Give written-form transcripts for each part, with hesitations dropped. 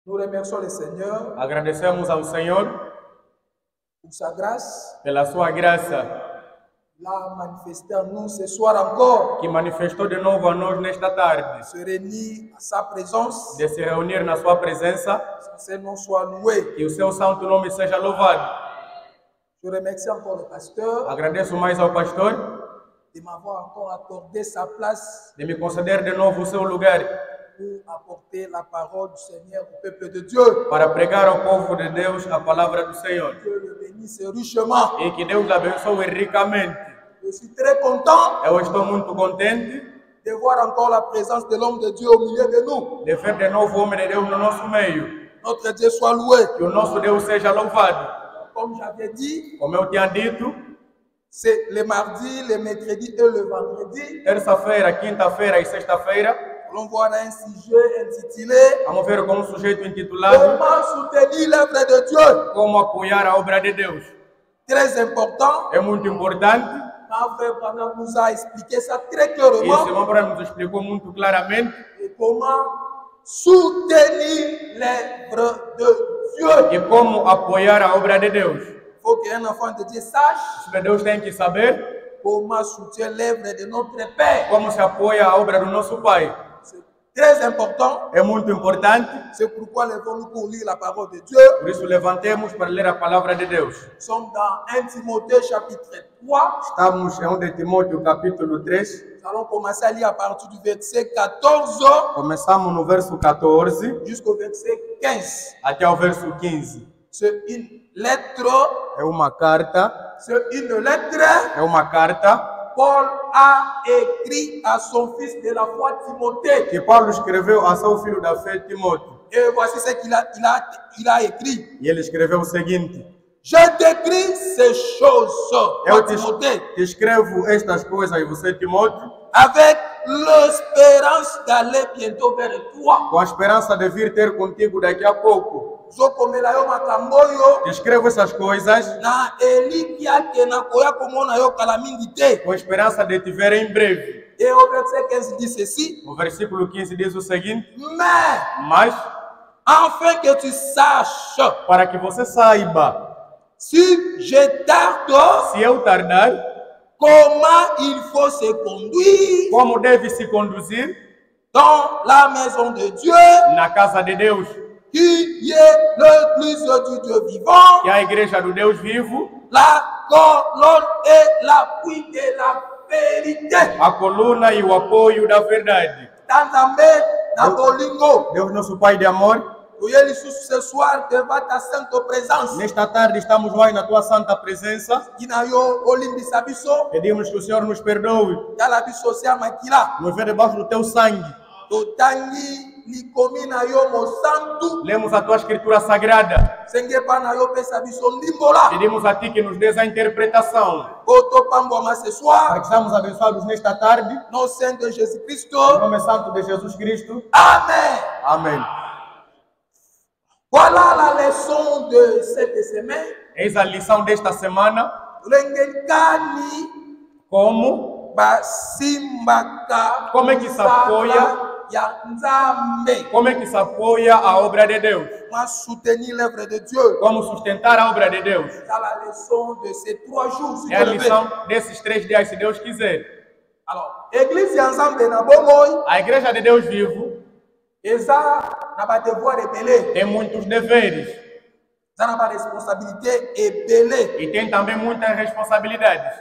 Nous remercions le Seigneur Agradecemos ao Senhor pour sa grâce. pela sua graça Il a manifesté en nous ce soir encore. que manifestou de novo a nós nesta tarde, Se réunir à sa présence. de se reunir na sua presença. Son nom soit loué. Que o seu santo nome seja louvado. Je remercie encore le pasteur Agradeço mais ao pastor de m'avoir encore accordé sa place de me conceder de novo o seu lugar pour apporter la parole du Seigneur au peuple de Dieu. para pregar ao povo de Deus a palavra do Senhor. Dieu le bénisse richement. E que Deus abençoe ricamente. Je suis très content Eu estou muito contente de voir encore la présence de l'homme de Dieu au milieu de nous. de ver de novo o homem de Deus no nosso meio. Notre Dieu soit loué. Que o nosso Deus seja louvado. Comme j'avais dit, Como eu tinha dito, c'est le mardi, le mercredi et le vendredi. terça-feira, quinta-feira e sexta-feira, On voit un sujet intitulé vamos ver com um sujeito intitulado Comment soutenir l'œuvre de Dieu. Como apoiar a obra de Deus. Très important. É muito importante. Ma frère Branham nous a expliqué ça très Isso, clairement. irmão Branham nos explicou muito claramente. Et comment soutenir l'œuvre de Dieu. E como apoiar a obra de Deus. Il faut qu'un enfant de Dieu sache Os Deus tem que saber comment soutenir l'œuvre de notre Père. como se apoia a obra do nosso Pai. C'est très important. É muito importante. C'est pourquoi levons-nous pour lire la parole de Dieu. Por isso, levantemos para ler a palavra de Deus. Nous sommes dans 1 Timothée chapitre 3. Estamos em 1 Timóteo capítulo 3. Nous allons commencer à lire à partir du verset 14 Começamos no verso 14 jusqu'au verset 15. até o verso 15. C'est une lettre. É uma carta. C'est une lettre. É uma carta Paul a écrit à son fils de la foi Timothée. que Paulo escreveu a seu filho da fé, Timóteo. Et voici ce qu'il a écrit. E ele escreveu o seguinte: Je t'écris ces choses, Eu Timothée, te escrevo estas coisas, e você, Timóteo, avec l'espérance d'aller bientôt vers toi. com a esperança de vir ter contigo daqui a pouco. Zokomela yo makambo yo Te escrevo essas coisas na elikia ke na koya komona yo kala mingi te. com a esperança de te ver em breve. Et au verset 15 dit ceci. O versículo 15 diz o seguinte: Mais Mas, afin que tu saches, para que você saiba, si je tarde, se eu tardar, comment il faut se conduire como deve se conduzir dans la maison de Dieu, na casa de Deus, qui est l'église du Dieu vivant, que é a igreja do Deus vivo, la colonne et l'appui de la vérité. a coluna e o apoio da verdade. Tanzambe na bolingo. Deus, nosso Pai de amor, Ce soir devant ta sainte présence. nesta tarde estamos mais na tua santa presença. Ginayo olimbisa biso. Pedimos que o Senhor nos perdoe, Yala biso se amakila. nos vê debaixo do teu sangue. Totangi likomi na yo mo santu. Lemos a tua escritura sagrada. Senge pa na yo pesa biso limbola. Pedimos a ti que nos dês a interpretação. Oto pamboma ce Para soir. que sejamos abençoados nesta tarde. No sein de Jésus Em Christ. nome santo de Jesus Cristo. Amen. Amém. Voilà la leçon de cette semaine. Eis a lição desta semana. Lengekani Como basimbaka. Como é que se apoia? Ya nzambe. Como é que se apoia a obra de Deus? Comment soutenir l'œuvre de Dieu. Como sustentar a obra de Deus? C'est la leçon de ces 3 jours. Si É a vous le lição voulez. desses 3 dias, se Deus quiser. Alors, Église ensemble na bomoi, A igreja de Deus vivo eza na ba devoir ebele, tem muitos deveres eza na ba responsabilité ebele. e tem também muitas responsabilidades.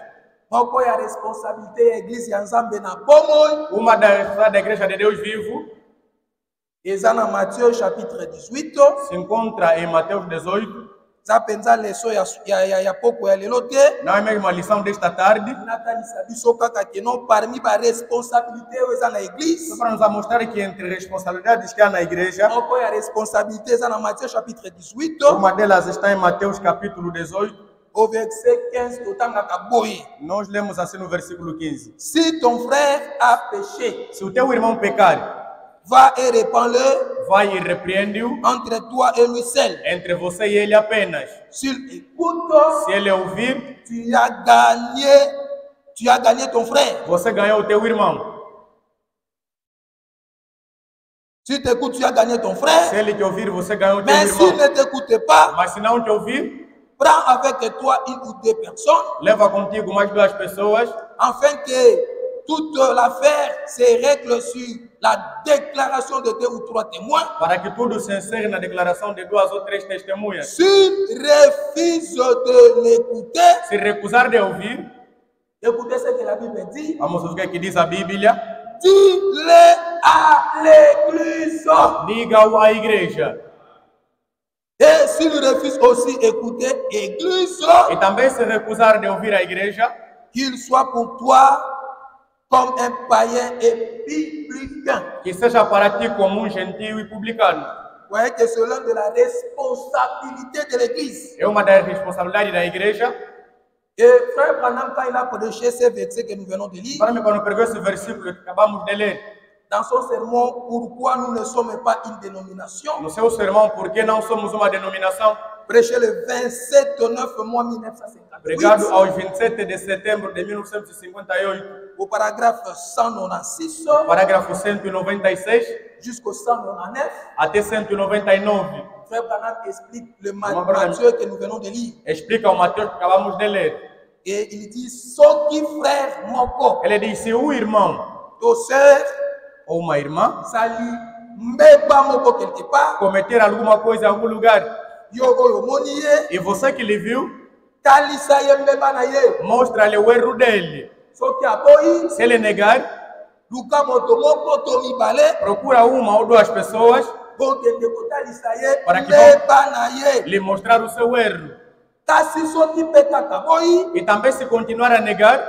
Moko ya responsabilité ya Église ensemble na bomoi, Uma das da igreja de Deus vivo eza na Matthieu chapitre 18. se encontra em Mateus 18. Za penza leçon ya poko ya lelo te. Não é mesmo a lição desta tarde. Natalisa biso kaka ke non parmi ba responsabilité oyo eza na Église. Só para nos mostrar que entre responsabilidades que há na igreja, Moko ya responsabilité eza na Matthieu chapitre 18. uma delas está em Mateus capítulo 18. Au verset 15, totangaka boye. Nós lemos assim no versículo 15. Si ton frère a péché, Se o teu irmão pecar, va et répands-le vai e repreende-o entre toi et lui seul. entre você e ele apenas. S'il écoute, Se ele ouvir, tu as gagné ton frère. você ganhou o teu irmão. Si tu écoutes, tu as gagné ton frère. Se ele te ouvir, você ganhou teu Mais s'il irmão. ne t'écoute pas, Mas se não te ouvir, prends avec toi une ou deux personnes, leva contigo mais 2 pessoas, afin que toute l'affaire se règle sur la déclaration de 2 ou 3 témoins. para que tudo se encerre na declaração de 2 ou 3 testemunhas. S'il refuse de l'écouter, Se recusar de ouvir, écoutez ce que la Bible dit. vamos ouvir o que diz a Bíblia. Dis-le à l'église. Diga-o à igreja. Et s'il refuse aussi d'écouter l'église, E também se recusar de ouvir a igreja, qu'il soit pour toi comme un païen et publicain. que seja para ti como um gentio e publicano. Vous voyez que c'est l'un de la responsabilité de l'église. É uma das responsabilidades da igreja. Et frère Branham, quand il a prêché ces versets que nous venons de lire, Para mim, quando pregou esse versículo que acabamos de ler, dans son sermon, pourquoi nous ne sommes pas une dénomination, no seu sermão, por que não somos uma denominação? prêché le 27/9 mois 1958, Pregado aos 27 de setembro de 1958, au paragraphe 196 parágrafo 196 jusqu'au 199, até 199. frère Branham explique le Branham. Matthieu que nous venons de lire. Explica o Mateus que acabamos de ler. Et il dit, ce qui frère moko, Ele diz: se o irmão to sœur, ou uma irmã sali, mbeba moko quelque part, cometer alguma coisa em algum lugar, yogo yo moniye, e você que lhe viu, talisa ye mbeba na ye, mostra-lhe o erro dele. soki aboyi, Se ele negar, luka moto moko to mibale, procura uma ou 2 pessoas bokende kotalisa ye, Para que mbeba na ye. lhe mostrar o seu erro. Kasi soki mpe kaka boyi, E também, se continuar a negar,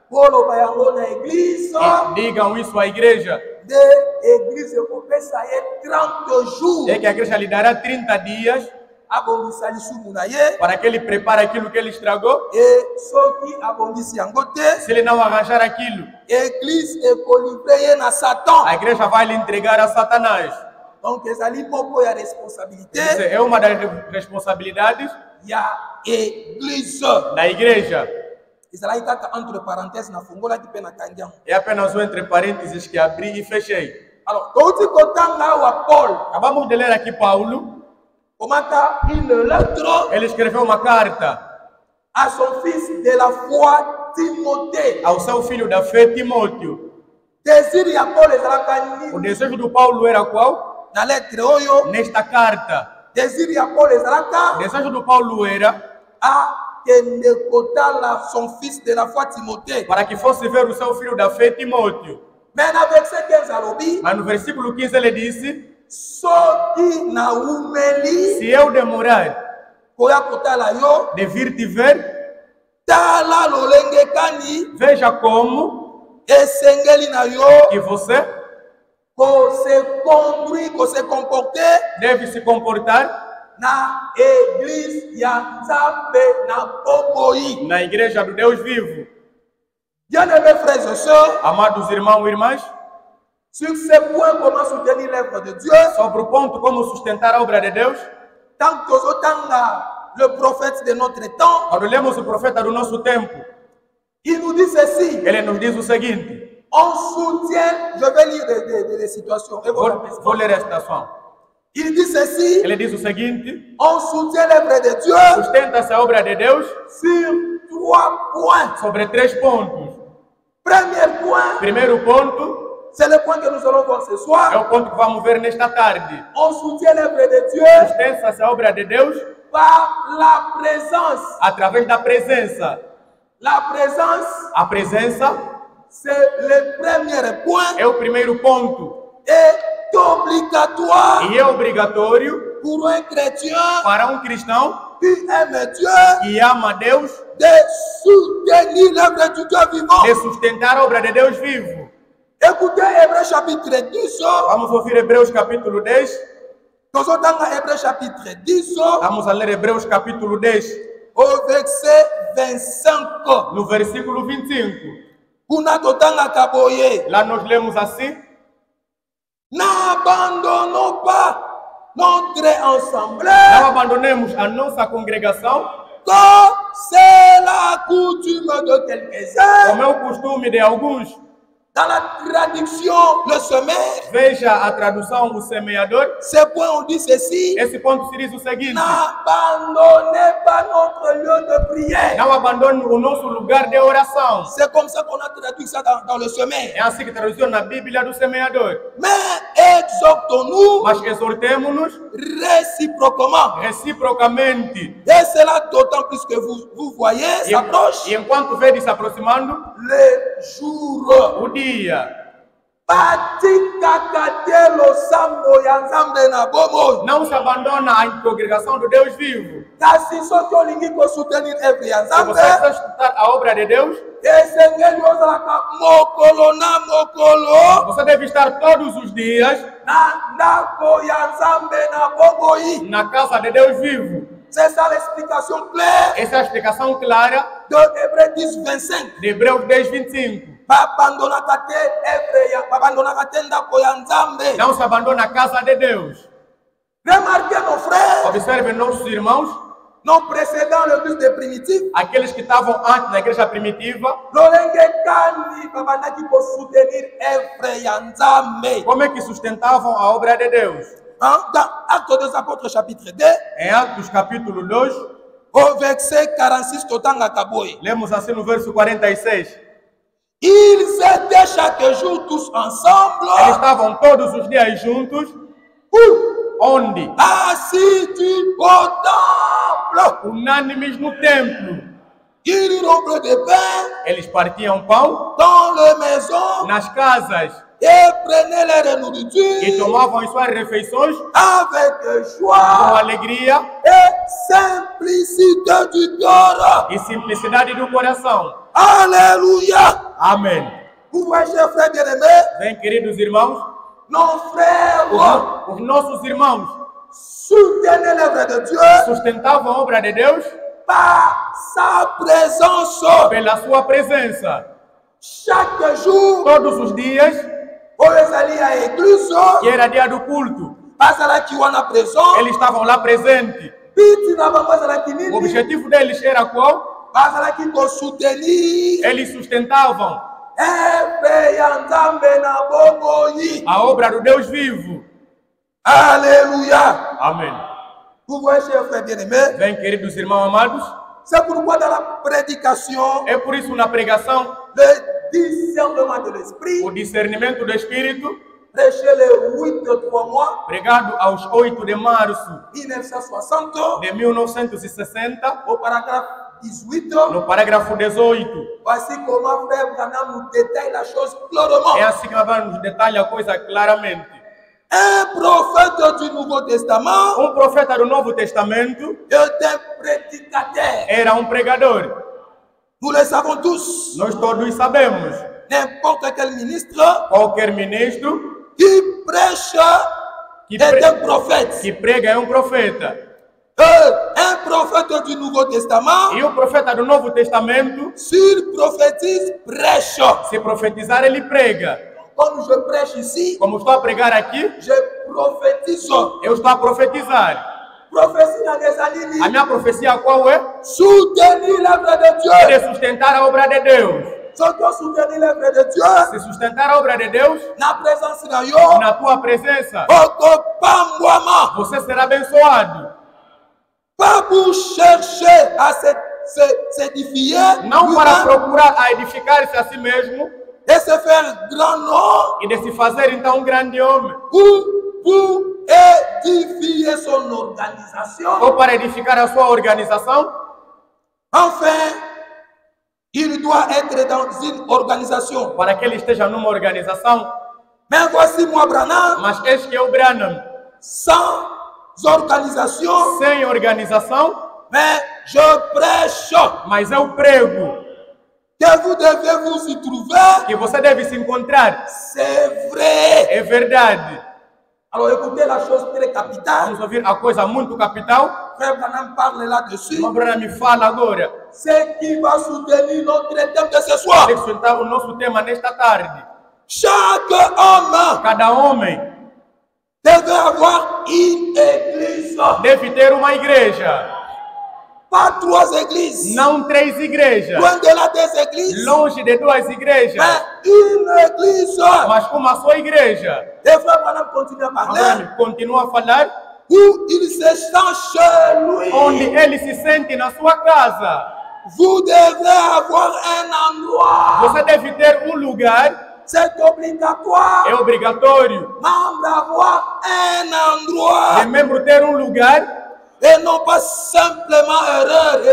koloba yango na église, digam isso à igreja. de église ekopesa ye 30 jours, É que a igreja lhe dará 30 dias abongisa lisumu na ye, para que ele prepare aquilo que ele estragou. e soki abongisi yango te, Se ele não arranjar aquilo, église ekolivre ye na Satan. a igreja vai lhe entregar a Satanás. Donc ezali moko ya responsabilité Isso é uma das responsabilidades ya église. da igreja. ezalaki kaka entre parenthèse nafungolaki mpe nakangi yango. É apenas entre parênteses que abri e fechei. Alors touti kotanga awa Paul Acabamos de ler aqui Paulo. komata une lettre Ele escreveu uma carta à son fils de la foi Timothée. ao seu filho da fé, Timóteo. Désir ya Paul ezalaka O nini desejo do Paulo era qual? na lettre oyo? Nesta carta, Désir ya Paul ezalaka o desejo do Paulo era akende kotala son fils de la foi Timothée. para que fosse ver o seu filho da fé, Timóteo. Mais na verset 15 alobi Mas no versículo 15 ele disse: soki naumeli se eu demorar koya kotala yo de vir te ver, tala lolenge kani veja como esengeli na yo que você kose conduire, kose comporter deve se comportar na église ya Nzambe na bomoi. na igreja do Deus vivo. Bien-aimés frères et sœurs, Amados irmãos e irmãs, sur ce point, comment soutenir l'œuvre de Dieu? sobre o ponto como sustentar a obra de Deus, Tant que Zotanga, le prophète de notre temps, quando lemos o profeta do nosso tempo, il nous dit ceci. ele nos diz o seguinte: On soutient, je vais lire des situations. Et voilà. vou ler esta ação. Il dit ceci. Ele diz o seguinte: On soutient l'œuvre de Dieu sustenta-se a obra de Deus sur 3 points. sobre 3 pontos. Premier point, Primeiro ponto c'est le point que nous allons voir ce é soir. o ponto que vamos ver nesta tarde. On soutient l'œuvre de Dieu Sustenta-se a obra de Deus par la présence. através da presença. La présence, A presença c'est le premier point, é o primeiro ponto est obligatoire e é obrigatório pour un chrétien para um cristão qui aime Dieu que ama Deus de soutenir l'œuvre du Dieu vivant. de sustentar a obra de Deus vivo. Écoutez Hébreux chapitre 10. Vamos ouvir Hebreus capítulo 10. Nous allons dans Hébreux chapitre 10 Vamos a ler Hebreus capítulo 10, au verset 25. no versículo 25. Kuna totanga kaboye. Lá nós lemos assim: N'abandonnons pas notre não assemblée abandonemos a nossa congregação, comme c'est la coutume de quelques-uns, como é o costume de alguns, Dans la traduction, le semeur, Veja a tradução, o semeador. ce point on dit ceci: Esse ponto se diz o seguinte: n'abandonnez pas notre lieu de prière. não abandone o nosso lugar de oração. C'est comme ça qu'on a traduit ça dans le semeur. É assim que traduziu na Bíblia do semeador. Mais exhortons-nous Mas exortemos-nos réciproquement. reciprocamente. Et cela d'autant plus que vous voyez s'approche E enquanto vede se aproximando le jour. o dia, não se abandona a congregação do Deus vivo. Se você está estudar a obra de Deus, você deve estar todos os dias na casa de Deus vivo. C'est ça l'explication claire. Essa é a explicação clara de Hébreux 10, 25. De Hebreus 10, 25. Não se abandona a casa de Deus. Remarquez nos frères, observe nossos irmãos, não précédant l'église de primitive, aqueles que estavam antes da igreja primitiva, como é que sustentavam a obra de Deus? Dans Actes des Apôtres chapitre 2, em Atos capítulo 2, au verset 46, Totanga Kaboy. Lemos assim no verso 46. Ils étaient chaque jour tous ensemble. Eles estavam todos os dias juntos. Onde? Assidus au temple. Unânimes no templo. Ils rompaient des pains. Eles partiam pão. Dans les maisons. Nas casas. Et prenaient leur nourriture. E tomavam as suas refeições. Avec joie. Com alegria. Et simplicité du cœur. E simplicidade do coração. Alléluia. Amém. Vous voyez, chers frères bien-aimés? Bem, queridos irmãos. Nos frères. Os nossos irmãos. Soutenaient l'œuvre de Dieu. Sustentavam a obra de Deus. Par sa présence. Pela sua presença. Chaque jour. Todos os dias. Que era dia do culto. Eles estavam lá presentes. O objetivo deles era qual? Eles sustentavam a obra do Deus vivo. Aleluia. Amém. Bem, queridos irmãos amados. C'est pourquoi dans la prédication, é por isso na pregação, discernement de l'esprit, o discernimento do Espírito, prêché le 8 de 3 mois, pregado aos 8 de março 1960, de 1960, au paragraphe 18, no parágrafo 18. Voici comment frère Branham nous détaille la chose clairement. É assim que nos detalha a coisa claramente. Un prophète du Nouveau Testament, um profeta do Novo Testamento, était un prédicateur. Era um pregador. Nous le savons tous. Nós todos sabemos. N'importe quel ministre, qualquer ministro, qui prêche est un prophète. Que prega é um profeta. Un prophète du Nouveau Testament, e o profeta do Novo Testamento, s'il prophétise, prêche. Se profetizar, ele prega. Como je prêche ici, como estou a pregar aqui, je prophétise. Eu estou a profetizar. A minha profecia qual é? Soutenir l'œuvre de Dieu. É sustentar a obra de Deus. Soutenir l'œuvre de Dieu. Se sustentar a obra de Deus, na tua presença, você será abençoado. Pas pour chercher à s'édifier. Não para procurar a edificar-se a si mesmo. E se faire grand nom. E de se fazer então um grande homem. Pour édifier son organisation. Ou para edificar a sua organização. Enfin, il doit être dans une organisation. Para que ele esteja numa organização. Mais voici moi Branham. Mas eis que eu Branham. Sans organisation. Sem organização. Mais je prêche. Mas eu prego. Que vous devez vous y trouver. Que você deve se encontrar. C'est vrai. É verdade. Alors écoutez la chose très capitale. Vamos ouvir a coisa muito capital. Frère Branham parle là-dessus. O Branham me fala agora. C'est qui va soutenir notre thème de ce soir. Vai sustentar o nosso tema nesta tarde. Chaque homme. Cada homem. Deve avoir une église. Deve ter uma igreja. Pas 3 églises. Não 3 igrejas. Loin de là des églises. Longe de 2 igrejas. Mais une église. Mas uma só igreja. Et frère Branham continue à parler. Abraham continua a falar. Où il se sent chez lui. Onde ele se sente na sua casa. Vous devrez avoir un endroit. Você deve ter um lugar. C'est obligatoire. É obrigatório. Membre avoir un endroit. De membro ter um lugar. Et non pas simplement erreur.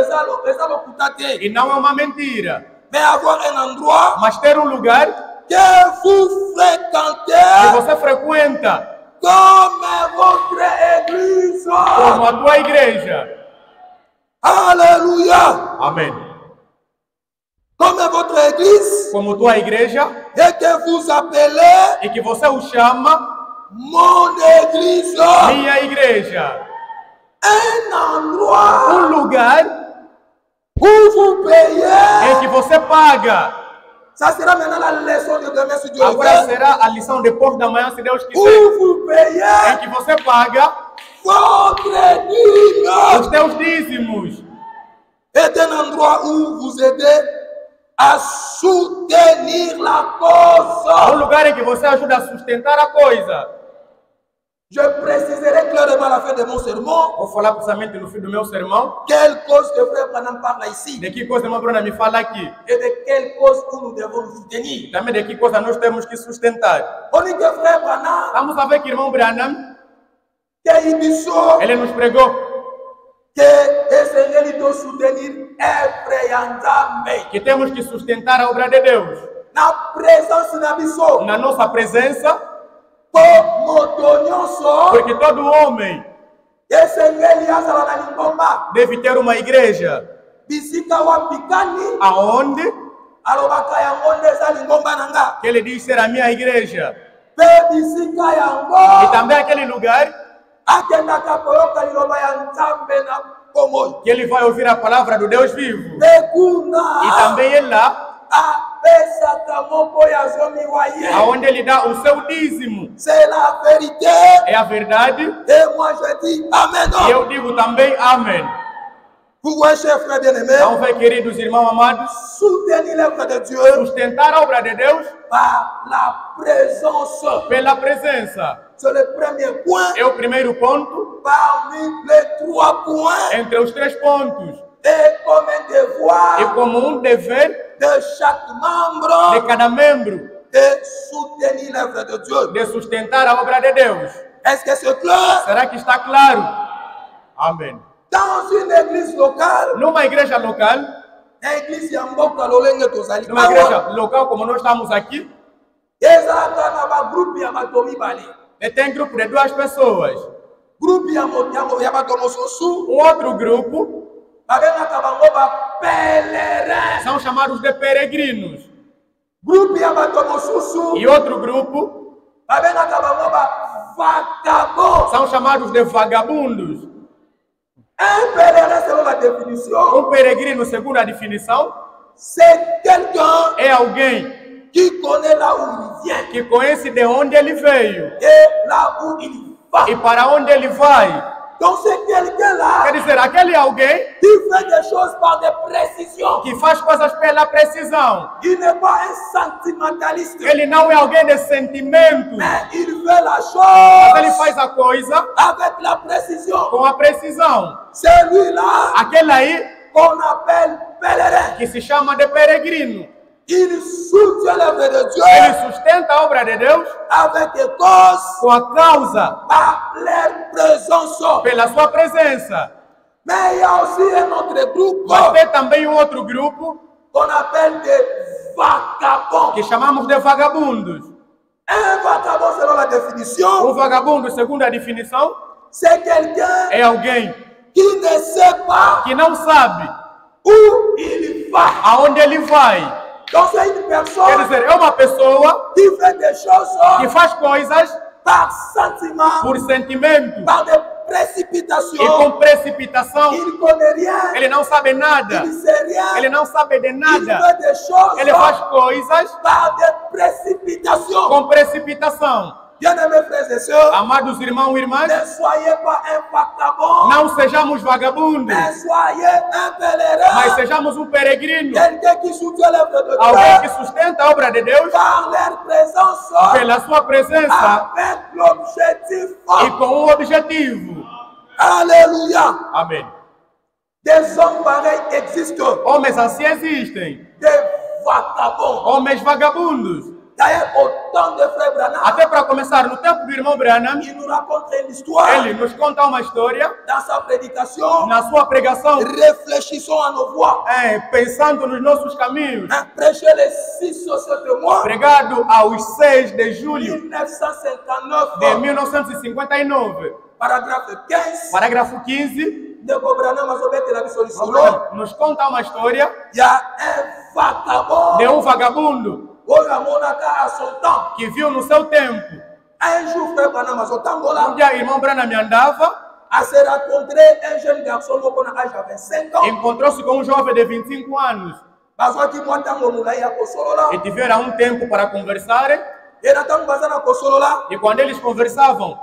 E não é uma mentira. Mais avoir un endroit. Mas ter um lugar. Que vous fréquentez. Que você frequenta. Comme votre église. Como a tua igreja. Alléluia. Amém. Comme votre église. Como tua igreja. Et que vous appelez. E que você o chama. Mon église. Minha igreja. Un endroit. Um lugar. Où vous payez. Em que você paga. Ça sera maintenant la leçon de demain si Dieu le Agora veut. será a lição depois da manhã, se Deus quiser. Où vous payez. Em que você paga. Votre dîme. Os teus dízimos. Est un endroit où vous aidez a soutenir la cause. Um lugar em que você ajuda a sustentar a coisa. Je préciserai clairement à la fin de mon sermon. Vou falar precisamente no fim do meu sermão. Quelle cause que frère Branham parle ici. De que coisa a irmã Bruna me fala aqui. Et de quelle cause que nous devons nous soutenir. Também de que coisa nós temos que sustentar. On dit que frère Branham. Estamos a ver que irmão Branham. Que il dit ele nos pregou. Que esse ele doit soutenir effrayamment. Que temos que sustentar a obra de Deus. Na presença na missão. Na nossa presença. Porque todo homem deve ter uma igreja aonde que ele diz ser a minha igreja. E também aquele lugar que ele vai ouvir a palavra do Deus vivo. E também é lá aonde ele dá o seu dízimo. É a verdade. E eu digo também amém. Então vai, queridos irmãos amados, sustentar a obra de Deus pela presença. É o primeiro ponto entre os 3 pontos. E como um dever de cada membro de sustentar a obra de Deus. Será que está claro? Amém. Numa igreja local, numa igreja local como nós estamos aqui, tem grupo de 2 pessoas. Um outro grupo são chamados de peregrinos. E outro grupo são chamados de vagabundos. Um peregrino, segundo a definição, é alguém que conhece de onde ele veio e para onde ele vai. Donc c'est quelqu'un là. Quer dizer, aquele alguém qui fait des choses par des précisions. Que faz coisas pela precisão. Il n'est pas un sentimentaliste. Ele não é alguém de sentimento. Mais il fait la chose. Mas ele faz a coisa avec la précision. Com a precisão. Celui-là. Aquele aí qu'on appelle pèlerin. Que se chama de peregrino. Il soutient l'œuvre de Dieu. Ele sustenta a obra de Deus avec des causes, com a causa, par leur présence, pela sua presença. Mais il y a aussi un autre groupe. Mas tem também um outro grupo qu'on appelle des vagabonds. Que chamamos de vagabundos. Un vagabond, selon la définition, vagabundo, segundo a definição, c'est quelqu'un é alguém qui ne sait pas que não sabe où il va. Aonde ele vai. Donc c'est une personne Quer dizer, é uma pessoa qui fait des choses que faz coisas par sentiment, por sentimento, par des précipitations. E com precipitação. Il connaît rien. Ele não sabe nada. Il sait rien. Ele não sabe de nada. Il fait des choses ele faz coisas par des précipitations. Com precipitação. Bien-aimés frères et sœurs, amados irmãos e irmãs, ne soyez pas un vagabond, não sejamos vagabundos, mais soyez un pèlerin, mas sejamos peregrino, quelqu'un qui soutient l'œuvre de alguém que Dieu sustenta a obra de Deus par leur présence, pela sua presença avec l'objectif. e com objetivo. Alléluia. Amém. Des hommes pareils existent, Homens assim existem, des vagabonds. homens vagabundos. D'ailleurs, au temps de Frère Branham, Até para começar, no tempo do irmão Branham, il nous raconte une histoire ele nos conta uma história dans sa prédication. na sua pregação, Réfléchissons à nos voies. pensando nos nossos caminhos. Prêché le 6 au 7 mois Pregado aos 6 de julho 1959, de 1959, paragraphe 15. parágrafo 15, De Branham Azobete la Bissoli nos conta uma história il y a un vagabond. de vagabundo À son temps. que viu no seu tempo. Un jour, Frère Branham Azotangola dia irmão Branham andava, a se rencontré un jeune garçon qui a âge de 25 ans. encontrou-se com um jovem de 25 anos e tiveram tempo para conversar. E quando eles conversavam,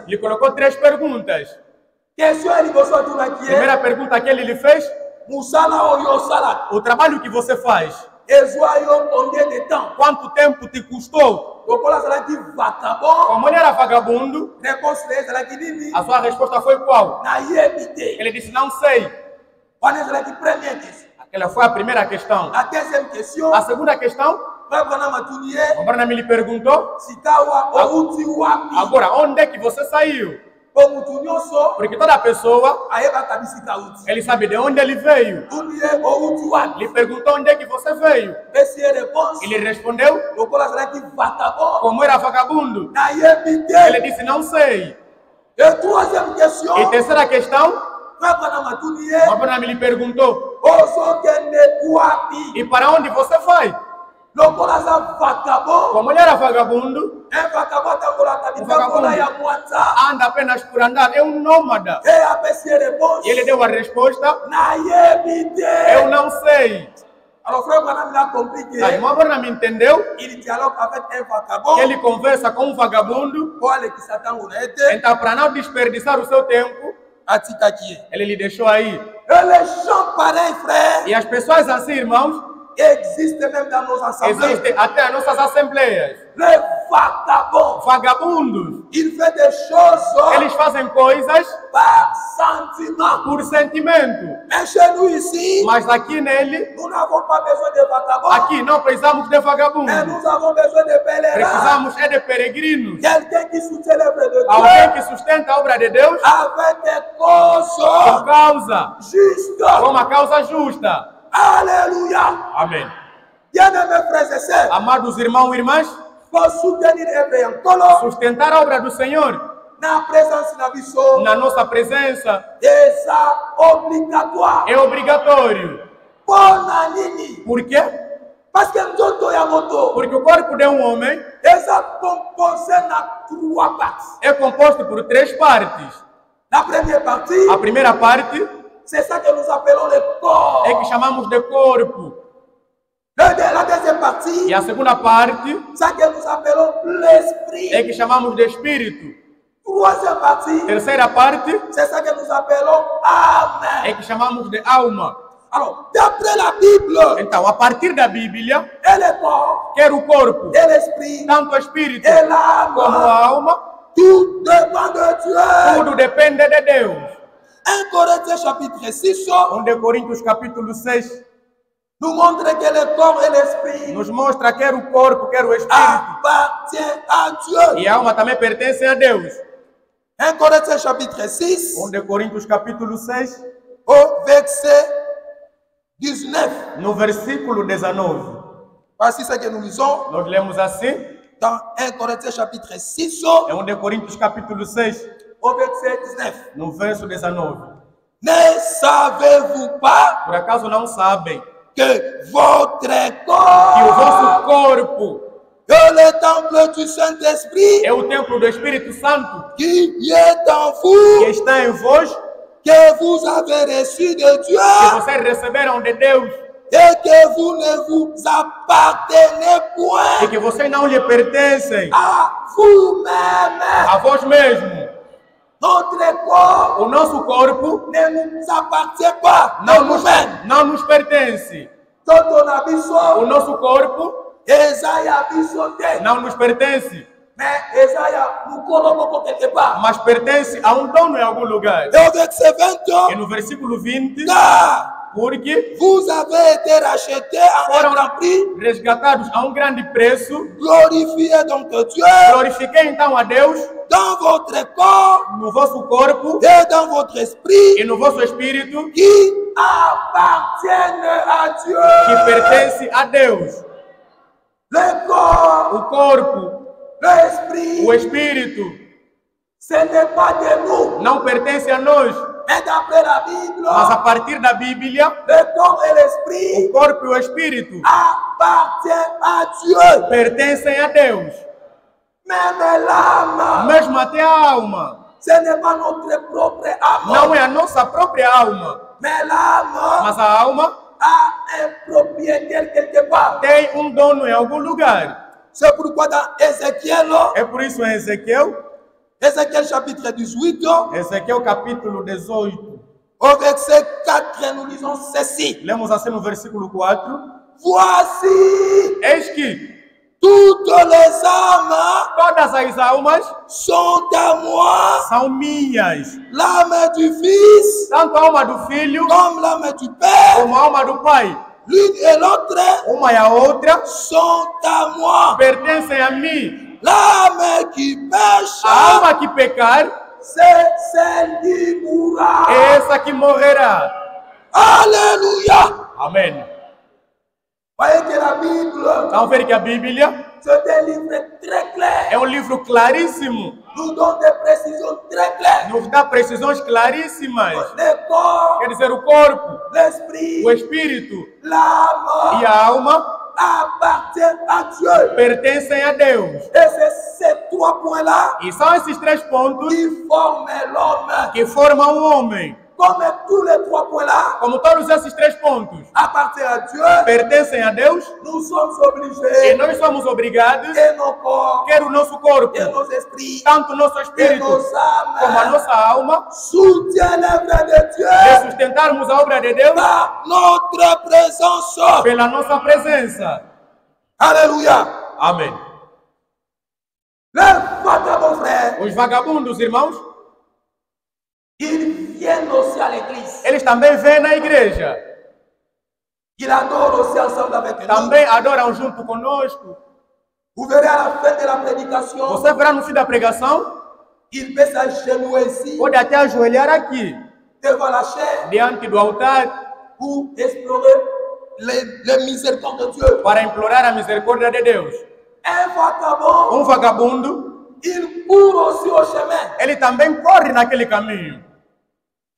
lhe colocou 3 perguntas. Primeira pergunta que ele lhe fez: o trabalho que você faz, quanto tempo te custou? Como ele era vagabundo, a sua resposta foi qual? Ele disse: não sei. Aquela foi a primeira questão. A segunda questão, o Branham lhe perguntou: agora, onde é que você saiu? Porque toda pessoa, ele sabe de onde ele veio. Ele perguntou: onde é que você veio? Ele respondeu: como era vagabundo. Ele disse: não sei. E terceira questão, o Branham lhe perguntou: e para onde você vai? Como ele era vagabundo, anda apenas por andar, é nômada. E ele deu a resposta: eu não sei. Alors, Frère Branham a compris que irmão Branham entendeu il dialogue avec un vagabond. Que ele conversa com vagabundo. Então, para não desperdiçar o seu tempo, ele lhe deixou aí. Et les gens pareils, frères, e as pessoas assim, irmãos, existem même dans nos assemblées. Existem até as nossas assembleias. Les vagabonds. Vagabundos. Ils font des choses. Eles fazem coisas par sentiment. Por sentimento. Mais chez nous ici, mas aqui nele, nous n'avons pas besoin de vagabonds. Aqui não precisamos de vagabundos. Mais nous avons besoin de pèlerins. Precisamos de peregrinos. Quelqu'un qui soutient l'œuvre de Dieu. Alguém que sustenta a obra de Deus. Avec des causes. Com causa. Justa. Com uma causa justa. Alléluia. Amém. Bien-aimés frères et sœurs. Amados irmãos e irmãs. Pour soutenir l'œuvre. Sustentar a obra do Senhor. Na nossa presença. É obrigatório. Por quê? Porque o corpo de um homem é composto por 3 partes. A primeira parte é que chamamos de corpo. E a segunda parte é que chamamos de espírito. Terceira parte é que chamamos de alma. Então, a partir da Bíblia, quer o corpo, tanto o espírito como a alma, tudo depende de Deus. 1 Coríntios chapitre 6, 1 Coríntios capítulo 6, nous montre que le corps et l'esprit nos mostra quer o corpo, quer o espírito appartient à Dieu. E a alma também pertence a Deus. 1 Coríntios chapitre 6, 1 Coríntios capítulo 6, au verset 19. No versículo 19. Voici ce que nous lisons. Nós lemos assim. Dans 1 Coríntios chapitre 6. É 1 Coríntios capítulo 6. Au verset 19. No verso 19. Ne savez-vous pas? Por acaso não sabem que votre corps, que o vosso corpo, é le temple du Saint-Esprit, é o templo do Espírito Santo, que est en vous, que está em vós, que vous avez reçu de Dieu, que vocês receberam de Deus, Et que vous ne vous appartenez point. E que vocês não lhe pertencem. À vous-même. A vós mesmo. Notre corps. O nosso corpo. Ne nous appartient pas. Não nos pertence. O nosso corpo. Não nos pertence. Mas pertence a um dono em algum lugar. E no versículo 20. Porque vous avez été rachetés à un grand prix, resgatados a um grande preço. Glorifiez donc Dieu. Glorifiquei então a Deus. Dans votre corps, no vosso corpo, et dans votre esprit, e no vosso espírito, qui appartiennent à Dieu. Que pertence a Deus. Le corps, o corpo, l'esprit, o espírito, ce n'est pas de nous. Não pertence a nós. Et d'après la Bible, mas a partir da Bíblia, le corps et l'esprit, o corpo e o espírito, appartiennent à Dieu. Pertencem a Deus. Même l'âme, mesmo até a alma, ce n'est pas notre propre âme. Não é a nossa própria alma. Mais l'âme, mas a alma, a un propriétaire quelque part. Tem um dono em algum lugar. C'est pourquoi dans Ézéchiel, é por isso em Ezequiel, Ézéchiel chapitre 18, Ezequiel capítulo 18, au verset 4, nous lisons ceci. Lemos assim no versículo 4. Voici, eis que toutes les âmes, todas as almas, sont à moi, são minhas. L'âme du Fils, tanto a alma do Filho, comme l'âme du Père, como a alma do Pai, l'une et l'autre, uma e a outra, sont à moi. Pertencem a mim. L'âme qui pêche, a alma que pecar, c'est celle qui mourra. É essa que morrerá. Alléluia. Amém. Voyez que la Bible, então ver que a Bíblia, c'est un livre très clair. É um livro claríssimo. Nous donne des précisions très claires. Nos dá precisões claríssimas. Le corps, quer dizer, o corpo, l'esprit, o espírito, l'âme e a alma appartiennent à Dieu. Pertencem a Deus. Et c'est ces trois points-là e são esses três pontos qui forment l'homme. Que formam o homem. Comme tous les trois points-là, como todos esses três pontos appartiennent à Dieu, pertencem a Deus, nous sommes obligés, e nós somos obrigados, et nos corps, quer o nosso corpo, et nos esprits, tanto o nosso espírito, et nos âmes, como a nossa alma, soutiennent l'œuvre de Dieu, de sustentarmos a obra de Deus, par notre présence, pela nossa presença. Alléluia. Amém. Les vagabonds frères, os vagabundos, irmãos, ils viennent aussi à l'église. Eles também vêm na igreja. Ils adorent aussi ensemble avec nous. Também adoram junto conosco. Vous verrez à la fin de la prédication. Você verá no fim da pregação. Il peut s'agenouiller ici. Pode até ajoelhar aqui. Devant la chair. Diante do altar. Pour explorer les miséricordes de Dieu. Para implorar a misericórdia de Deus. Un vagabond. Vagabundo. Il court aussi au chemin. Ele também corre naquele caminho.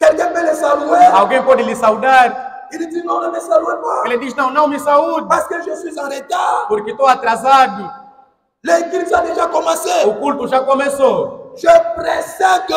Quelqu'un peut le saluer. Alguém pode lhe saudar. Il dit non, ne me salue pas. Ele diz não me saúde. Parce que je suis en retard. Porque estou atrasado. L'église a déjà commencé. O culto já começou. Je précède.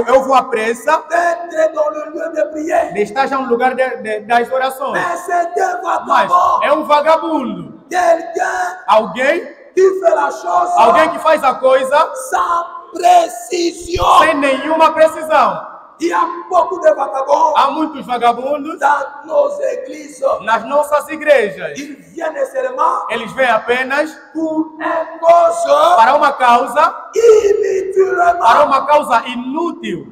Eu vou à pressa. D'être dans le lieu de prière. De estar já no lugar das orações. Mais c'est un vagabond. Mas é um vagabundo. Quelqu'un. Alguém qui fait la chose. Alguém que faz a coisa sans précision. Sem nenhuma precisão. Il y a beaucoup de vagabonds. Há muitos vagabundos dans nos églises. Nas nossas igrejas. Ils viennent seulement. Eles vêm apenas pour une cause. Para uma causa. Inutilement. Para uma causa inútil.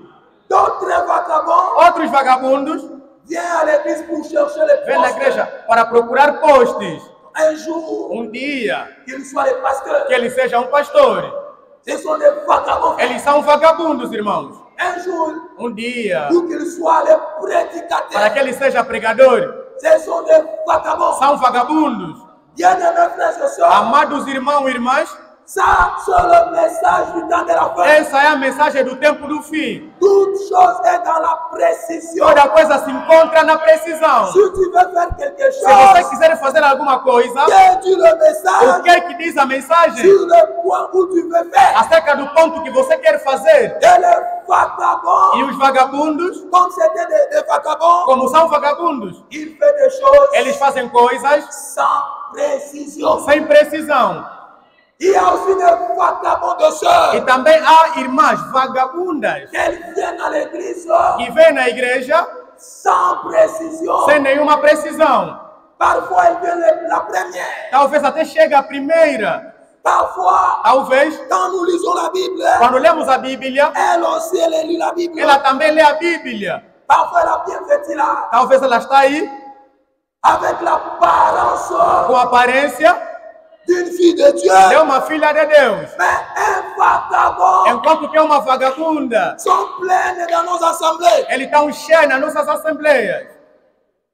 D'autres vagabonds. Outros vagabundos. Viennent à l'église pour chercher les postes. Vêm na igreja para procurar postes. Un jour. Dia. Qu'il soit le pasteur. Que ele seja pastor. Ce sont des vagabonds. Eles são vagabundos, irmãos. Un jour. Dia. Pour qu'il soit le prédicateur. Para que ele seja pregador. Ce sont des vagabonds. São vagabundos. Bien-aimés frères et sœurs. Amados irmãos e irmãs. Ça, c'est le message du temps de la fin. Essa é a mensagem do tempo do fim. Toute chose est dans la précision. Toda coisa se encontra na precisão. Si tu veux faire quelque chose, se você quiser fazer alguma coisa, que dit le message, o que é que diz a mensagem? sur le point où tu veux faire. Acerca do ponto que você quer fazer. Et les vagabonds, e os vagabundos, comme c'était des vagabonds, como são vagabundos, ils font des choses eles fazem coisas sans précision. sem precisão. Il y a aussi des vagabonds de sœurs. E também há irmãs vagabundas Elles viennent à l'église que vêm na igreja sans précision. sem nenhuma precisão. Parfois, elles viennent la première. Talvez até chegue a primeira. Parfois, Talvez, quand nous lisons la Bible, quando lemos a Bíblia, elle aussi, elle lit la Bible. ela também lê a Bíblia. Parfois, elle a bien fait là, Talvez ela está aí avec l'apparence com a aparência d'une fille de Dieu. de uma filha de Deus. Mais un vagabond Enquanto que é uma vagabunda, sont pleines dans nos assemblées. eles estão cheios nas nossas assembleias.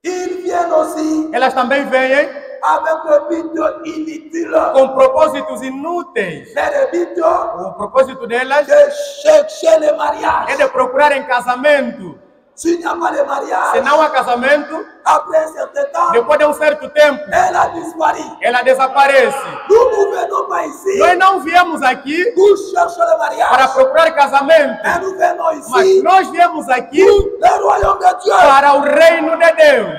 Ils viennent aussi Elas também vêm avec le but inutile. com propósitos inúteis. Mais le but O propósito delas de chercher le mariage. é de procurarem casamento. S'il n'y a pas de Se mariage, não há casamento, après un certain temps, depois de um certo tempo, elle a disparu. ela desaparece. Nous ne venons pas ici Nós não viemos aqui pour chercher le para mariage. procurar casamento, Mais nous venons mas ici nós viemos aqui pour le royaume de Dieu. para o reino de Deus.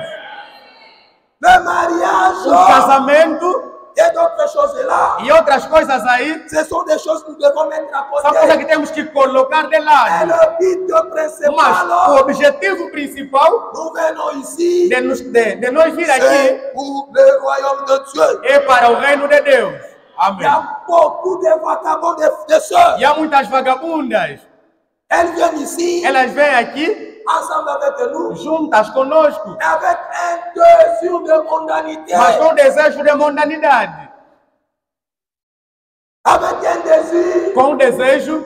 Le mariage O casamento et d'autres choses là, e outras coisas aí ce sont des choses que nous devons mettre à são coisas côté. que temos que colocar de Et lado. le but Mas principal, o objetivo principal nous venons ici, de nós vir aqui c'est pour le royaume de Dieu. é para o reino de Deus. Il y Amém. a beaucoup de vagabonds de sœurs. E há muitas vagabundas. Elles viennent ici Elas vêm aqui ensemble avec nous juntas conosco, avec un désir de mondanité, mas com desejo de mundanidade, avec un désir com o desejo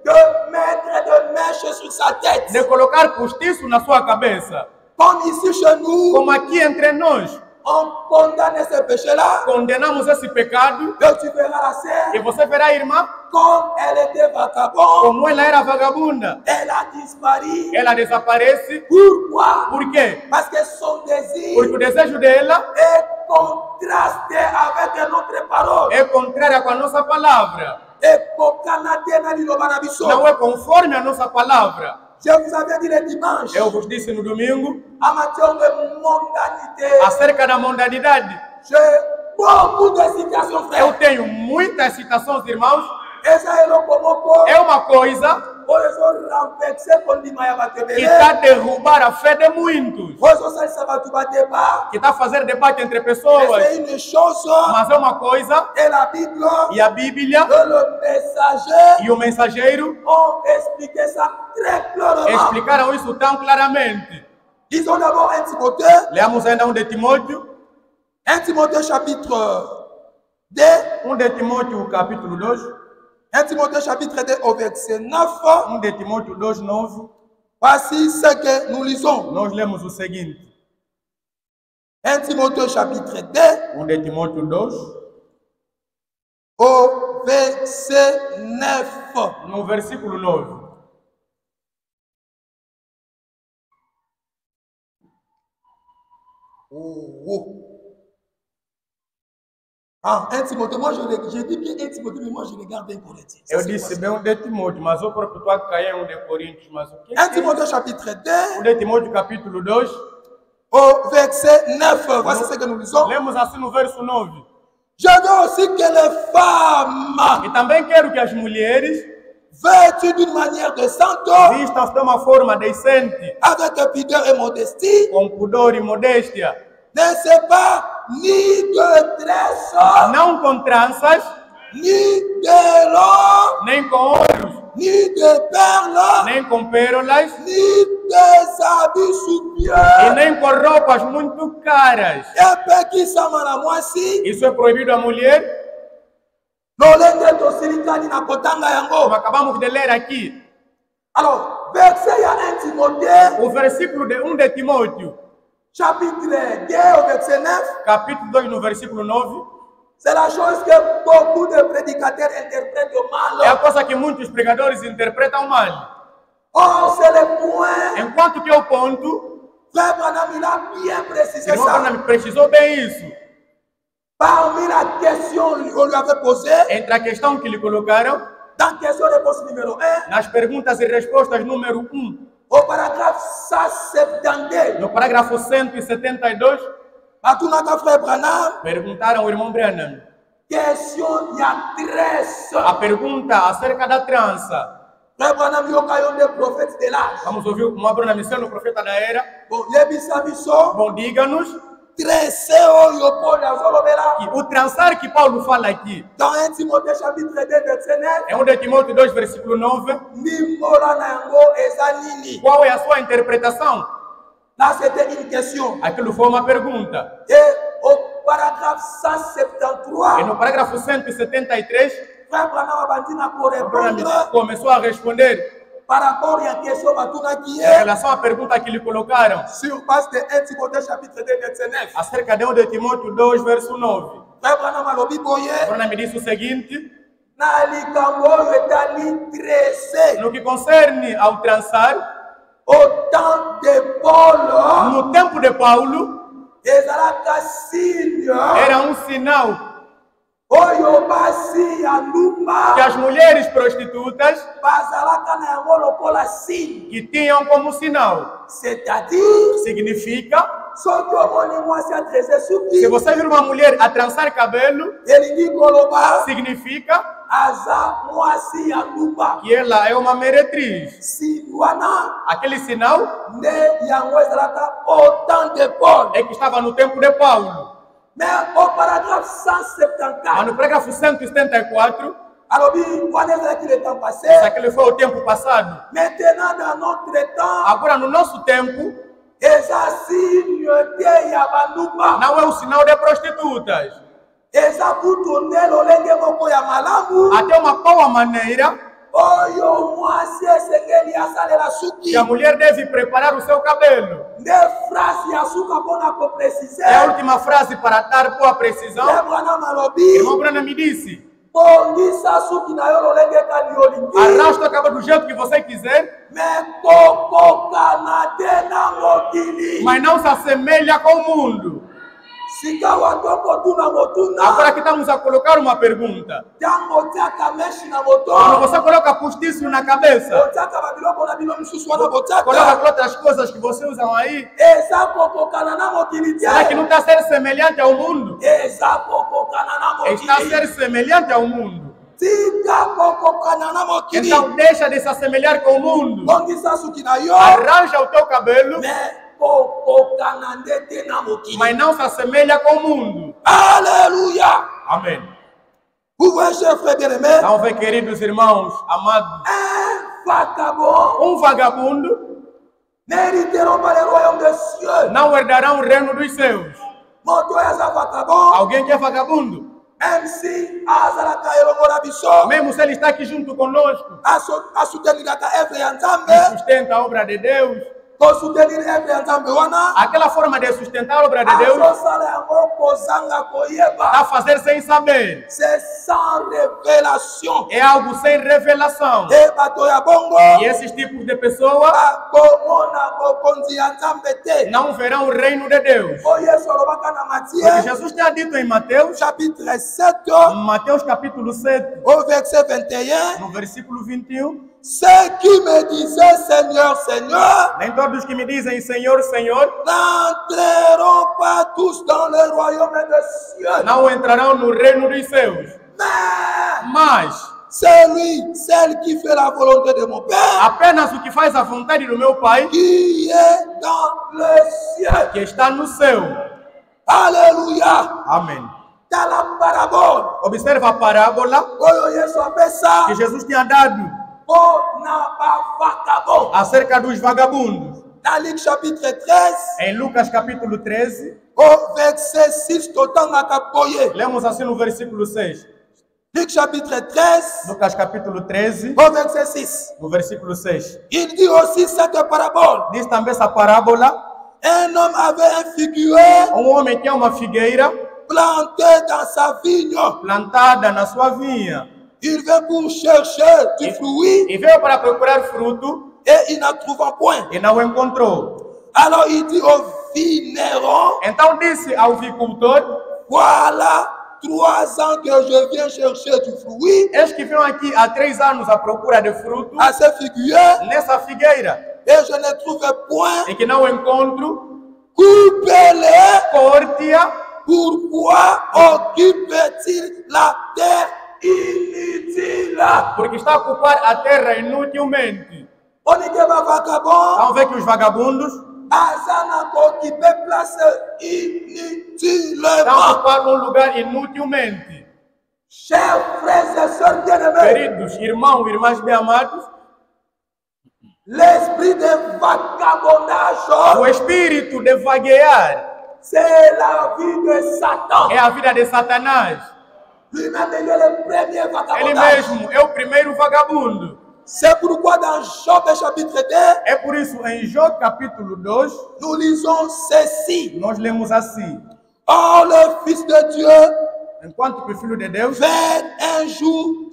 de mettre des mèches sur sa tête. de colocar postiço na sua cabeça. Comme ici chez nous, Como aqui entre nós on condamne ce péché-là. condenamos esse pecado, Que tu verras la sœur, e você verá a irmã comme elle était vagabonde, como ela era vagabunda. elle a disparu. Ela desaparece. Pourquoi? Por quê? Parce que son désir Porque o desejo dela est contrasté avec notre parole. é contrário com a nossa palavra. Et pour Canadien, nous Não é conforme a nossa palavra. je vous avais dit le dimanche, Eu vos disse no domingo en matière de mondanité, acerca da mundanidade. j'ai beaucoup de citations, Eu frère. tenho muitas citações, irmãos. Et ça est le comoko, É uma coisa pour les autres renverser pour l'imaya que batebele, está a derrubar a fé de muitos, pour les autres ça va tout débat. que está a fazer debate entre Et pessoas. c'est une chose, Mas é uma coisa, et la Bible, e a Bíblia que le messager e o mensageiro ont expliqué ça très clairement. explicaram isso tão claramente. Disons d'abord 1 Timothée, Leamos ainda 1 de Timóteo, 1 Timothée chapitre 2, 1 de Timóteo capítulo 2, 1 Timothée chapitre 2 au verset 9. 1 de Timóteo 2, 9, Voici ce que nous lisons. nós lemos o seguinte. 1 Timothée chapitre 2 1 de Timóteo 2, au verset 9. no versículo 9. Oh. Ah, 1 Timothée, moi je dis bien 1 Timothée, mais moi je regarde 1 Corinthiens. Eu disse bem 1 de Timóteo, mas o próprio tu a cair 1 de Coríntios, mas o que 1 Timothée chapitre 2 1 de Timóteo capítulo 2, au verset 9. Voici ce que nous lisons. lemos assim no verso 9. Je veux aussi que les femmes, E também quero que as mulheres vêtues d'une manière décente, vistam-se de uma forma decente, avec pudeur et modestie, com pudor e modéstia, ne se pas ni de tresse, não com tranças, ni de l'or, nem com ouros, ni de perles, nem com pérolas, ni des habits e soupieux. nem com roupas muito caras. Et peu qui s'amana moisi, Isso é proibido à mulher, lolenge to silikani na kotanga como yango. acabamos de ler aqui. Alors, verset ya 1 Timothée, O versículo de 1 de Timóteo, chapitre 2 au verset 9, capítulo 2, no versículo 9, c'est la chose que beaucoup de prédicateurs interprètent é a mal. coisa que muitos pregadores interpretam mal. Or, c'est le point, Enquanto que é o ponto, Frère Branham, il a bien précisé irmão ça. Branham precisou bem isso. Parmi la question qu'on lui avait posée, Entre a questão que lhe colocaram, Dans question-réponse numéro 1. Nas perguntas e respostas número 1. Au paragraphe 172. No parágrafo 172. Batunaka frère Branham. Perguntaram ao irmão Branham. Question ya tresse. A pergunta acerca da trança. Frère Branham yokayon de prophète de l'âge. Vamos ouvir o irmão Branham sendo o profeta da era. Bon, lebisa biso. Bom, diga-nos. O trançar que Paulo fala aqui. Dans 1 Timothée chapitre 2 verset 9. É 1 Timóteo 2 versículo 9. Qual é a sua interpretação? Là c'était une question. Aquilo foi uma pergunta. Et au paragraphe 173. E no parágrafo 173. Frère Branham começou a responder. Par rapport à la question em relação à pergunta que lhe colocaram. Sur base de 1 Timothée chapitre 2 verset 9. Acerca de 1 Timóteo 2 verso 9. Frère Branham alobi boye. Branham me disse o seguinte. No que concerne ao trançar. Au temps de Paulo. No tempo de Paulo. Era um sinal. Que as mulheres prostitutas que tinham como sinal, significa, se você vir uma mulher a trançar cabelo, significa que ela é uma meretriz. Aquele sinal é que estava no tempo de Paulo. Mais au paragraphe 174. No parágrafo 174. Passé, isso aquele foi o tempo passado. Maintenant, dans notre temps, agora no nosso tempo, não é o sinal de prostitutas. Até uma boa maneira que a mulher deve preparar o seu cabelo. É a última frase para dar boa precisão. Irmão Branham me disse: arrasta o cabelo do jeito que você quiser, mas não se assemelha com o mundo. Agora que estamos a colocar uma pergunta. Quando você coloca postiço na cabeça, coloca outras coisas que você usa aí, será que não está a ser semelhante ao mundo? Está a ser semelhante ao mundo. Então deixa de se assemelhar com o mundo. Arranja o teu cabelo, mas não se assemelha com o mundo. Aleluia. Amém. Então, queridos irmãos amados, um vagabundo não herdará o reino dos céus. Alguém que é vagabundo, mesmo se ele está aqui junto conosco, sustenta a obra de Deus. Aquela forma de sustentar a obra de Deus a fazer sem saber. É algo sem revelação. E esses tipos de pessoas não verão o reino de Deus. Porque Jesus tinha dito em Mateus, Mateus capítulo 7, no versículo 21. Ceux qui me disaient Seigneur, Seigneur, nem todos que me dizem Senhor, Senhor, n'entreront pas tous dans le royaume des cieux. Não entrarão no reino dos céus. Mas celle qui fait la volonté de mon Père, apenas o que faz a vontade do meu Pai, qui est dans le ciel, que está no céu. Aleluia. Amém. Dans la parabole, observa a parábola que Jesus tinha dado acerca dos vagabundos. Dans Luc chapitre 13, em Lucas capítulo 13, au verset 6, lemos assim no versículo 6. Luc chapitre 13, Lucas capítulo 13, au verset 6. No versículo 6. Il dit aussi cette parabole. Diz também essa parábola. Un homme avait un figuier, homem tinha uma figueira planté dans sa vigne, plantada na sua vinha. Il veut pour chercher du fruit. E veio para procurar fruto. Et il n'en trouva point. E não encontrou. Alors il dit au vigneron. Então disse ao viticultor: Voilà 3 ans que je viens chercher du fruit. Eis que venho aqui há 3 anos à procura de fruto. À ce figuier. Nessa figueira. Et je ne trouve point. E que não encontro. Coupe-les. Corte-a. Pourquoi occupe-t-il la terre inutile? Porque está a ocupar a terra inutilmente. On dit que les vagabonds. Vamos ver que os vagabundos. Occupé place inutilement. Estão a ocupar um lugar inutilmente. Chers frères et sœurs bien-aimés. Queridos irmãos e irmãs bem amados. L'esprit de vagabondage. O espírito de vaguear. C'est la vie de Satan. É a vida de Satanás. Lui-même est le premier vagabondage. Ele mesmo é o primeiro vagabundo. C'est pourquoi dans Job chapitre 2, é por isso em Jó capítulo 2, nous lisons ceci. Nós lemos assim: Or le Fils de Dieu, enquanto que o Filho de Deus, vers un jour,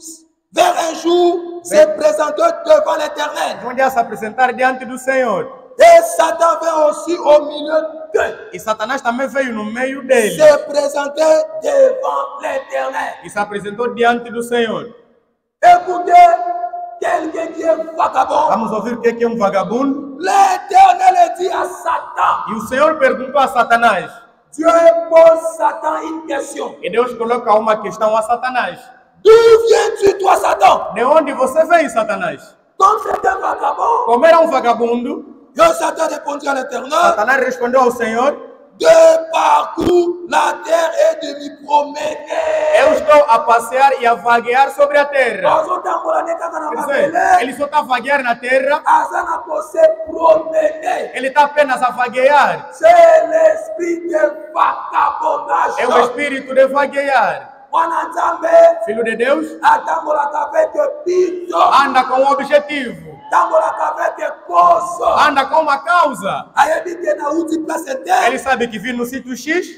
se présentou devant l'Éternel. Onde ia se apresentar diante do Senhor. Et Satan vint aussi au milieu d'eux. E Satanás também veio no meio deles. Se présentait devant l'Éternel. E se apresentou diante do Senhor. Écoutez, quelqu'un qui est vagabond. Vamos ouvir o que é um vagabundo. L'Éternel dit à Satan. E o Senhor perguntou a Satanás. Dieu pose Satan une question. E Deus coloca uma questão a Satanás. D'où viens-tu, toi, Satan? De onde você vem, Satanás? Comme c'est un vagabond. Como era vagabundo. Et Satan répondit à l'Éternel. Satanás respondeu ao Senhor. De parcours la terre et de m'y promener. Eu estou a passear e a vaguear sobre a terra. Ele só está a vaguear na terra. Ele está apenas a vaguear. C'est l'esprit de vagabondage. É o espírito de vaguear. Filho de Deus, anda com um objetivo. Anda com uma causa. Ele sabe que vim no sítio X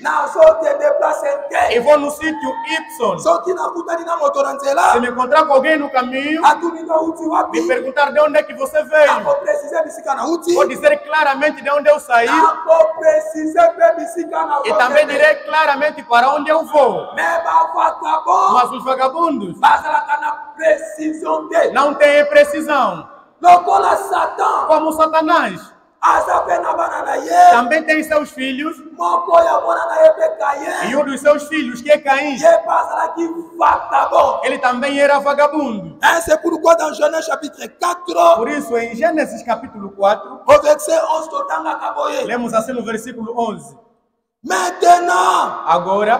e vou no sítio Y. Se me encontrar com alguém no caminho, me perguntar de onde é que você veio, vou dizer claramente de onde eu saí e também direi claramente para onde eu vou. Mas os vagabundos não têm precisão. Como Satanás também tem seus filhos, e um dos seus filhos, que é Caim, ele também era vagabundo. C'est pourquoi dans Genèse chapitre 4, por isso em Gênesis capítulo 4, au verset 11, lemos assim no versículo 11. Maintenant, agora,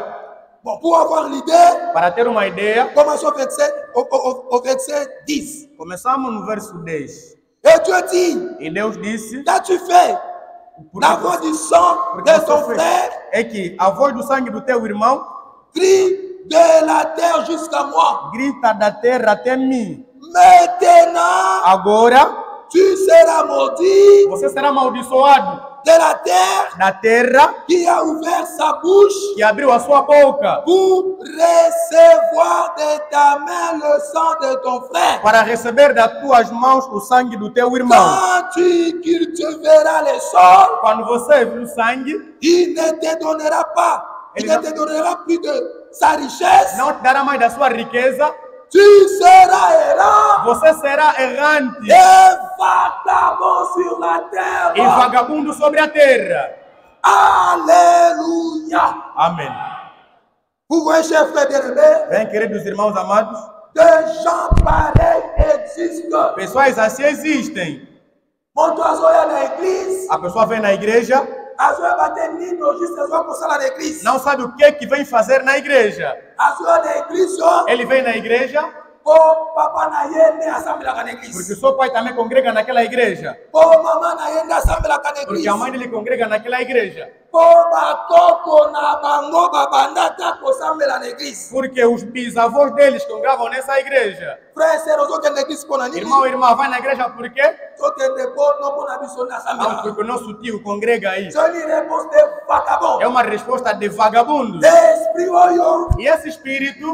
bon, pour avoir l'idée, para ter uma ideia, commençons au verset 10. Começamos no verso 10. Et Dieu dit, e Deus disse, qu'as-tu fait? La voix du sang de ton frère, é que a voz do sangue do teu irmão crie de la terre jusqu'à moi. Grita da terra até mim. Maintenant, agora, tu seras maudit. Você será amaldiçoado. De la terre, da terra, qui a ouvert sa bouche, que abriu a sua boca, pour recevoir de ta main le sang de ton frère, para receber das tuas mãos o sangue do teu irmão. Quand tu cultiveras le sol, quando você viu o sangue, il ne te donnera pas, il ne te donnera plus de sa richesse, não te dará mais da sua riqueza. Tu seras errant. Você será errante. Et vagabond sur la terre. E vagabundo sobre a terra. Alléluia. Amém. Vous voyez, chers frères bien-aimés, bem, queridos irmãos amados, des gens pareils existent. Pessoas assim existem. A pessoa vem na igreja, não sabe o que vem fazer na igreja. Ele vem na igreja porque seu pai também congrega naquela igreja. Porque a mãe dele congrega naquela igreja. Porque os bisavós deles congregavam nessa igreja. Irmão, irmã, vai na igreja por quê? Porque o nosso tio congrega aí. É uma resposta de vagabundo. E esse espírito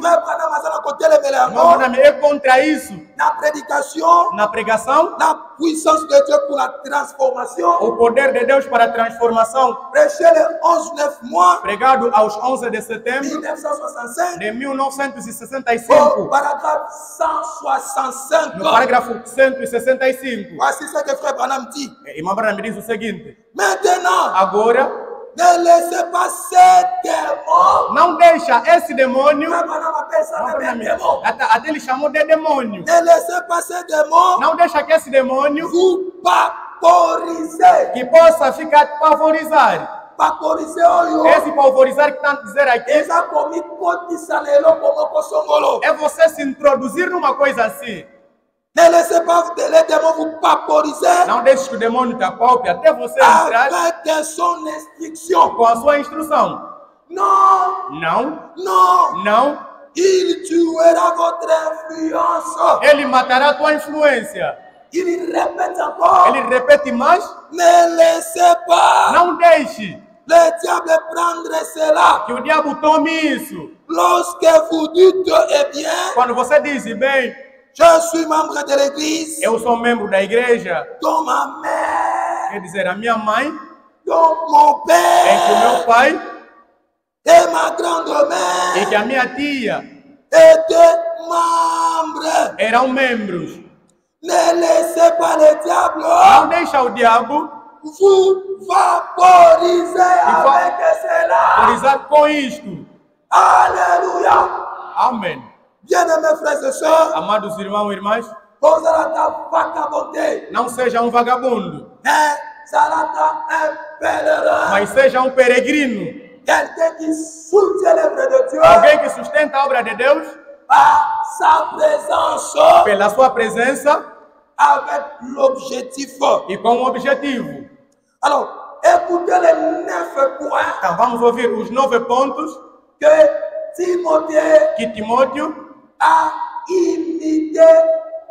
é contra isso. na pregação, la puissance de Dieu pour la transformation. O poder de Deus para a transformação. Prêché le 11/9 mois. Pregado aos 11 de setembro 1965. de 1965. Au paragraphe 165. No parágrafo 165. Voici ce que Frère Branham dit. Irmão Branham diz o seguinte. Maintenant, agora, ne laissez pas ces démons. Não deixa esse demônio. Até ele chamou de demônio. Ne laissez pas ces démons. Não deixa que esse demônio vous vaporiser. Que possa ficar pavorizar. Esse pavorizar que tanto dizer aqui. É você se introduzir numa coisa assim. Ne laissez pas les démons vous vaporiser. Não deixe que o demônio te apalpe até você entrar. Avec son instruction. Com a sua instrução. Não. Não. Não. Não. Il tuera votre influence. Ele matará a tua influência. Il répète encore. Ele repete mais. Ne laissez pas. Não deixe. Le diable prendre cela. Que o diabo tome isso. Lorsque vous dites eh bien. Quando você diz bem. Je suis membre de l'église. Eu sou membro da igreja. Donc ma mère. Quer dizer, a minha mãe. Donc mon père. É que o meu pai. Et ma grand-mère. E que a minha tia. Étaient membres. Eram membros. Ne laissez pas le diable. Não deixa o diabo. Vous vaporiser avec cela. Vaporizar com isto. Alléluia. Amém. Bien-aimés frères et sœurs, amados irmãos e irmãs, não seja um vagabundo, pèlerin, mas seja um peregrino, qui soutient l'œuvre de Dieu, alguém que sustenta a obra de Deus, par sa présence, pela sua presença, avec l'objectif, e com o objetivo. Alors, écoutez les 9 points. Então vamos ouvir os 9 pontos que Timóteo a imité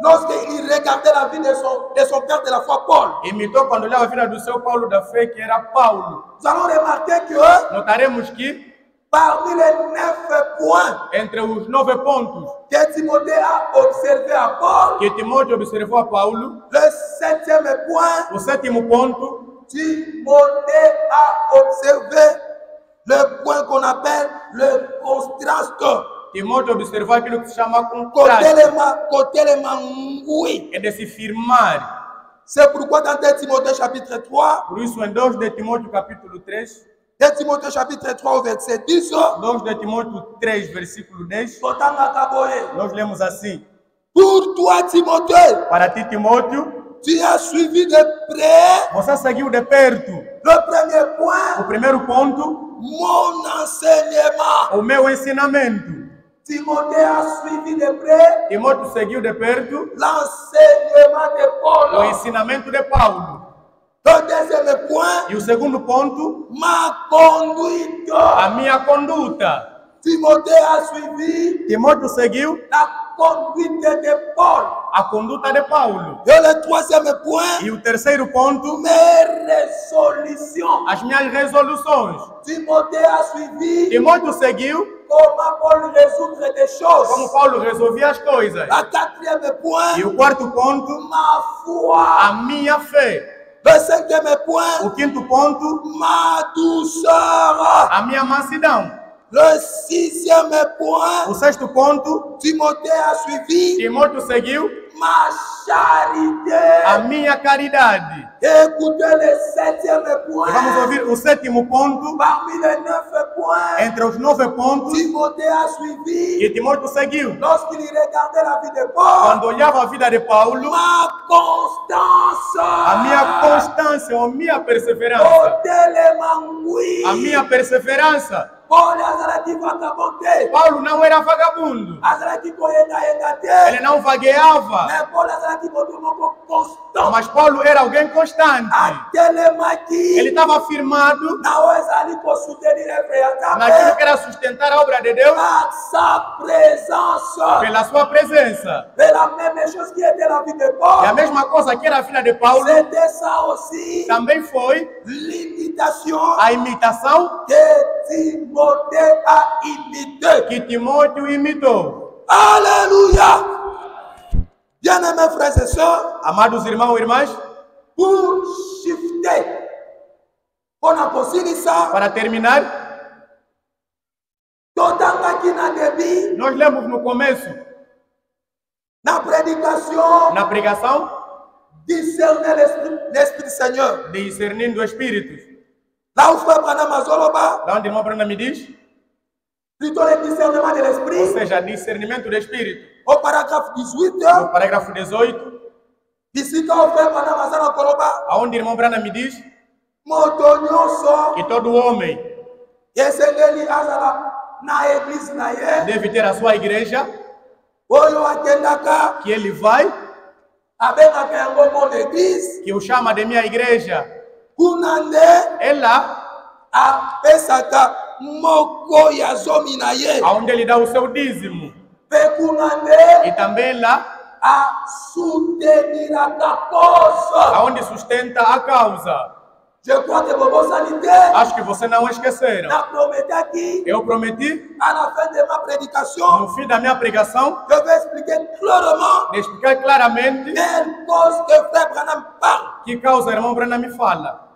lorsqu'il regardait la vie de son père de la foi, Paul. Imitou quando olhava a vida do seu Paulo da fé, que era Paulo. Nous allons remarquer que notaremos que parmi les 9 points entre os 9 pontos que Timothée a observé à Paul, que Timóteo observou a Paulo, le 7e point, o 7º ponto, Timothée a observé le point qu'on appelle le contraste. Timóteo observou aquilo que se chama contraste. É de se firmar. C'est pourquoi dans 2 Timothée chapitre 3, por isso em 2 de Timóteo capítulo 3, 2 Timothée chapitre 3 au verset 10, 2 de Timóteo 3 versículo 10, nós lemos assim: Pour toi Timothée, para ti Timóteo, tu as suivi de près, você seguiu de perto, le premier point, o primeiro ponto, mon enseignement, o meu ensinamento. Timothée a suivi de près, Timóteo seguiu de perto, l'enseignement de Paul, o ensinamento de Paulo. Le deuxième point, e o segundo ponto, ma conduite, a minha conduta. Timothée a suivi, Timóteo seguiu la conduite de Paul, a conduta de Paulo. Et le troisième point, e o terceiro ponto, mes résolutions, as minhas resoluções. Timothée a suivi, Timóteo seguiu comment Paul résoudre des choses, como Paulo resolvia as coisas. Le quatrième point, e o quarto ponto, ma foi, a minha fé. Le cinquième point, o quinto ponto, ma douceur, a minha mansidão. Le sixième point, o sexto ponto, Timothée a suivi, Timóteo seguiu ma charité, a minha caridade. Écoutez le septième point, e vamos ouvir o sétimo ponto, parmi les 9 points, entre os 9 pontos, Timothée a suivi, e Timóteo seguiu. Lorsqu'il regardait la vie de Paul, quando olhava a vida de Paulo, ma constance, a minha constância, a minha perseverança, a minha perseverança. Paulo não era vagabundo. Ele não vagueava. Mas Paulo era alguém constante. Ele estava firmado naquilo que era sustentar a obra de Deus pela sua presença. E a mesma coisa que era a vida de Paulo também foi a imitação que Timóteo imitou. Alléluia! Bien-aimés frères et sœurs, amados irmãos e irmãs, pour shifter, para terminar, nós lemos no começo, na pregação, discerner l'Esprit du Seigneur. Discernindo espíritos. Lá o Frère Branham Azoloba, lá onde o irmão Branham me diz, plutôt le discernement de l'Esprit, ou seja, discernimento do espírito. Au parágrafo 18, no parágrafo 18, aonde o irmão Branham me diz que todo homem deve ter a sua igreja, que ele vai, que o chama de minha igreja, ela, aonde ele dá o seu dízimo, e também lá, aonde sustenta a causa. Acho que você não esqueceram. Eu prometi, no fim da minha pregação, de explicar claramente que causa o irmão Branham me fala.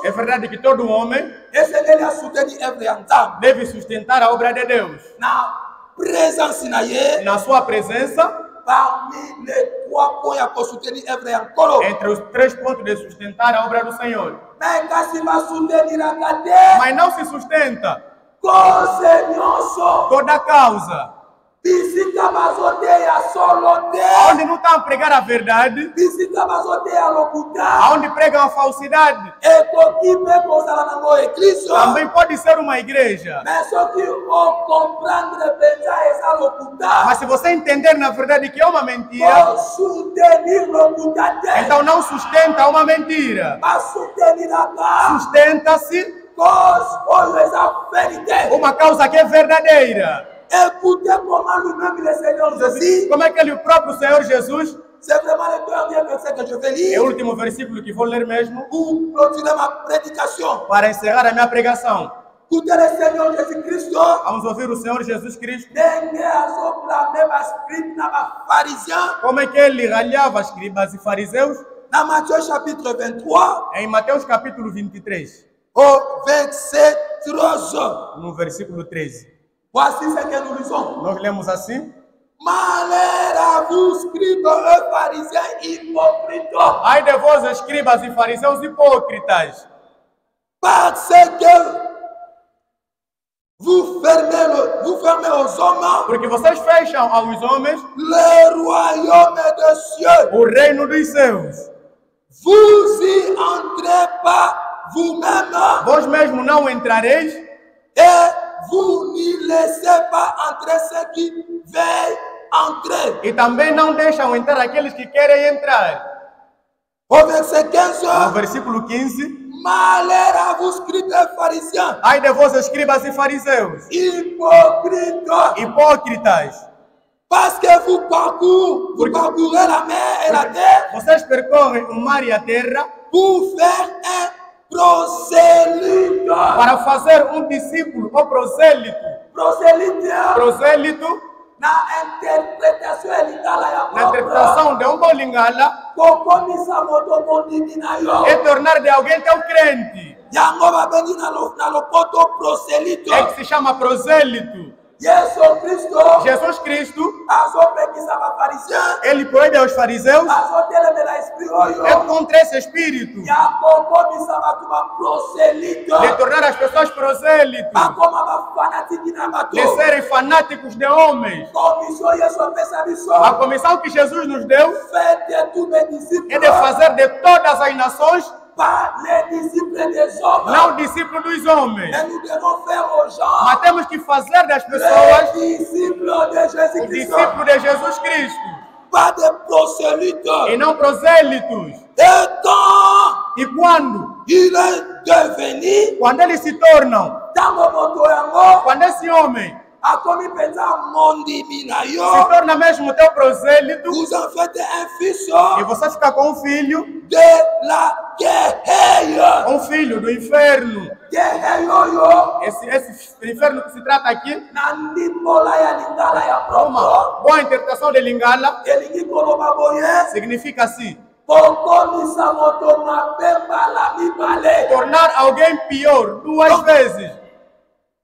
É verdade que todo homem deve sustentar a obra de Deus. Na sua presença, entre os 3 pontos de sustentar a obra do Senhor. Mas não se sustenta toda a causa. Onde não estão a pregar a verdade, onde pregam a falsidade, também pode ser uma igreja. Mas se você entender na verdade que é uma mentira, então não sustenta uma mentira. Sustenta-se uma causa que é verdadeira. Écoutez comment lui-même le Seigneur Jésus. Como é que ele, o próprio Senhor Jesus, c'est vraiment le dernier verset que je vais lire. É o último versículo que vou ler mesmo. Pour continuer ma prédication. Para encerrar a minha pregação. Écoutez le Seigneur Jésus Cristo. Vamos ouvir o Senhor Jesus Cristo. Como é que ele ralhava escribas e fariseus? Na Matthieu chapitre 23. Em Mateus capítulo 23. Au verset 13. No versículo 13. Voici ce que nous lisons. Nós lemos assim: Malheur à vous, scribes et pharisiens hypocrites. Ai de vós, escribas e fariseus hipócritas. Parce que vous fermez aux hommes. Porque vocês fecham aos homens le royaume des cieux. O reino dos céus. Vous y entrez pas vous-même. Vós mesmo não entrareis. Et vous n'y laissez pas entrer ceux qui veulent entrer. E também não deixam entrar aqueles que querem entrar. Au verset 15. No versículo 15. Malheur à vous, scribes et pharisiens. Ai de vós, escribas e fariseus. Hipócritas. Parce que vous parcourez la mer et la terre. Vocês percorrem o mar e a terra. Pour faire un prosélito. Para fazer um discípulo ou prosélito. Prosélito. Na interpretação de um bolingala. É tornar de alguém teu crente. É que se chama prosélito. Jesus Cristo, ele proíbe aos fariseus, é contra esse espírito de tornar as pessoas prosélitos, de serem fanáticos de homens. A comissão que Jesus nos deu é de fazer de todas as nações não discípulos dos homens. Mas temos que fazer das pessoas o discípulo de Jesus Cristo. E não prosélitos. E quando eles se tornam, quando esse homem se torna mesmo teu prosélito. Vous en faites un fils E você fica com um filho de la guerre. um filho do inferno. Esse inferno que se trata aqui, uma boa interpretação de Lingala significa assim: tornar alguém pior 2 vezes.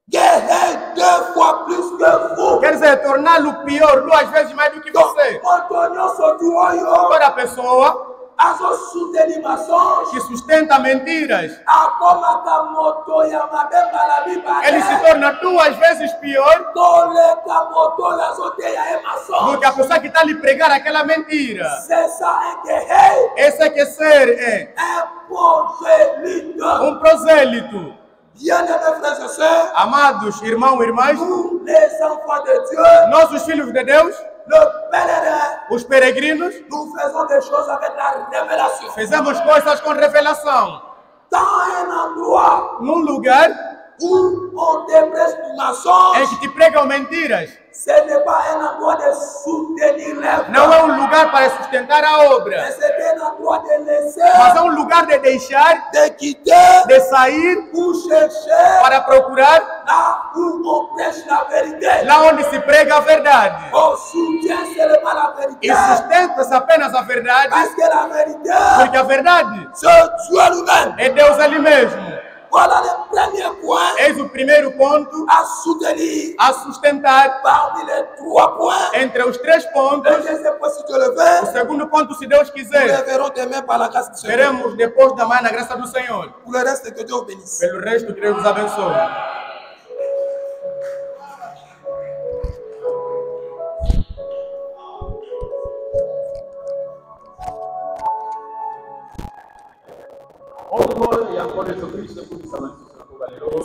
Guerrer 2 fois plus que vous. Quer dizer, torná-lo pior 2 vezes mais do que você. Toda pessoa que sustenta mentiras, ele se torna 2 vezes pior do que a pessoa que está a lhe pregar aquela mentira. Esse é que ser um prosélito. Bien-aimés frères et sœurs, amados irmãos e irmãs, nous, les enfants de Dieu, nós os filhos de Deus, le pèlerin, os peregrinos, nous faisons des choses avec la révélation. Fazemos coisas com revelação. Dans un endroit, num lugar où on te prêche du mensonge, em que te pregam mentiras, ce n'est pas un endroit de soutenir l'œuvre. Não é um lugar para sustentar a obra, Mais c'est un endroit de laisser, mas é um lugar de deixar, de quitter, de sair pour chercher para procurar là où on prêche la vérité. lá onde se prega a verdade. On soutient seulement la vérité. E sustenta-se apenas a verdade, Parce que la vérité, porque a verdade c'est Dieu lui-même. é Deus ali mesmo. Voilà le premier point Eis o primeiro ponto à soutenir a sustentar parmi les 3 points. entre os 3 pontos. Le deuxième point, si Dieu le O veut, segundo ponto, se Deus nous quiser, le verrons demain par la grâce du Seigneur. veremos depois da manhã na graça do Senhor. Pour le reste, que Dieu vous bénisse. Pelo resto, que Deus vos abençoe.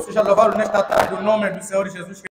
Seja louvado nesta tarde o nome do Senhor Jesus.